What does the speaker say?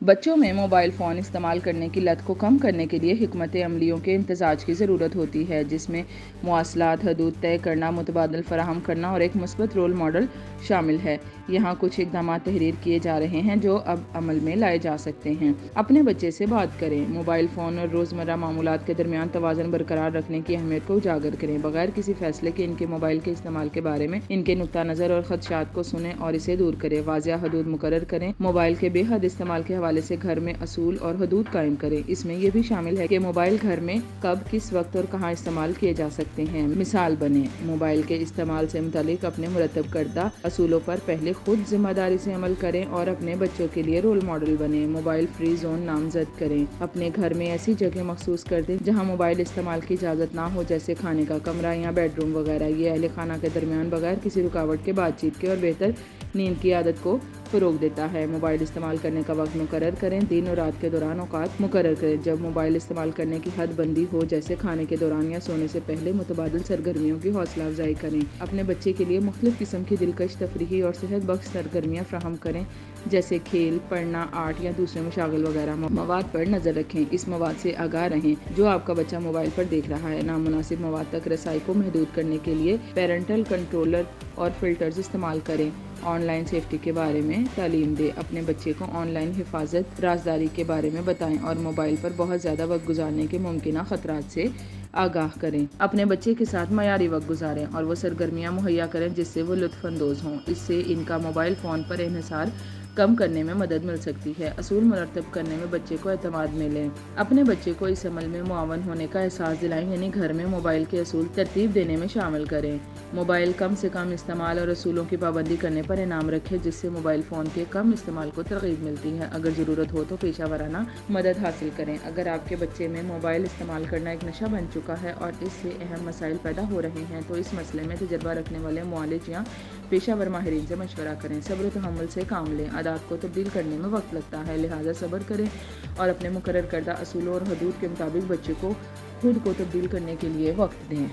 بچوں میں mobile phone استعمال کرنے کی لت کو کم کرنے کے لیے حکمت عملیوں کے امتزاج کی ضرورت ہوتی ہے، جس میں مواصلات، حدود طے کرنا، متبادل فراہم کرنا اور ایک مثبت رول ماڈل شامل ہے۔ یہاں کچھ اقدامات تحریر کیے جا رہے ہیں جو اب عمل میں لائے جا سکتے ہیں۔ اپنے بچے سے بات کریں۔ موبائل فون اور روزمرہ معمولات کے درمیان توازن برقرار رکھنے کی اہمیت کو اجاگر کریں۔ بغیر کسی فیصلے کے ان کے موبائل کے استعمال کے بارے میں ان کے نقطہ نظر اور خدشات کو سنیں اور اسے دور کریں۔ واضح حدود مقرر کریں۔ موبائل کے بے حد استعمال کے حوالے سے گھر میں اصول اور حدود قائم کریں۔ اس میں یہ بھی شامل ہے کہ موبائل گھر میں کب، کس وقت اور کہاں استعمال کیے جا سکتے ہیں۔ مثال بنیں۔ موبائل کے استعمال سے متعلق اپنے مرتب کردہ اصولوں پر پہلے خود ذمہ داری سے عمل کریں اور اپنے بچوں کے لیے رول ماڈل بنیں۔ موبائل فری زون نامزد کریں۔ اپنے گھر میں ایسی جگہ مخصوص کر دیں جہاں موبائل استعمال کی اجازت نہ ہو، جیسے کھانے کا کمرہ یا بیڈ روم وغیرہ۔ یہ اہل خانہ کے درمیان بغیر کسی رکاوٹ کے بات چیت کے اور بہتر نیند کی عادت کو فروغ دیتا ہے۔ موبائل استعمال کرنے کا وقت مقرر کریں۔ دن اور رات کے دوران اوقات مقرر کریں جب موبائل استعمال کرنے کی حد بندی ہو، جیسے کھانے کے دوران یا سونے سے پہلے۔ متبادل سرگرمیوں کی حوصلہ افزائی کریں۔ اپنے بچے کے لیے مختلف قسم کی دلکش، تفریحی اور صحت بخش سرگرمیاں فراہم کریں، جیسے کھیل، پڑھنا، آرٹ یا دوسرے مشاغل وغیرہ۔ مواد پر نظر رکھیں۔ اس مواد سے آگاہ رہیں جو آپ کا بچہ موبائل پر دیکھ رہا ہے۔ نامناسب مواد تک رسائی کو محدود کرنے کے لیے پیرنٹل کنٹرولر اور فلٹرز استعمال کریں۔ آن لائن سیفٹی کے بارے میں تعلیم دیں۔ اپنے بچے کو آن لائن حفاظت، رازداری کے بارے میں بتائیں اور موبائل پر بہت زیادہ وقت گزارنے کے ممکنہ خطرات سے آگاہ کریں۔ اپنے بچے کے ساتھ معیاری وقت گزاریں اور وہ سرگرمیاں مہیا کریں جس سے وہ لطف اندوز ہوں۔ اس سے ان کا موبائل فون پر انحصار کم کرنے میں مدد مل سکتی ہے۔ اصول مرتب کرنے میں بچے کو اعتماد میں لیں۔ اپنے بچے کو اس عمل میں معاون ہونے کا احساس دلائیں، یعنی گھر میں موبائل کے اصول ترتیب دینے میں شامل کریں۔ موبائل کم سے کم استعمال اور اصولوں کی پابندی کرنے پر انعام رکھیں، جس سے موبائل فون کے کم استعمال کو ترغیب ملتی ہے۔ اگر ضرورت ہو تو پیشہ ورانہ مدد حاصل کریں۔ اگر آپ کے بچے میں موبائل استعمال کرنا ایک نشہ بن چکا ہے اور اس سے اہم مسائل پیدا ہو رہے ہیں تو اس مسئلے میں تجربہ رکھنے والے معالج یا پیشہ ور ماہرین سے مشورہ کریں۔ صبر و تحمل سے کام لیں۔ عادات کو تبدیل کرنے میں وقت لگتا ہے، لہٰذا صبر کریں اور اپنے مقرر کردہ اصولوں اور حدود کے مطابق بچے کو خود کو تبدیل کرنے کے لیے وقت دیں۔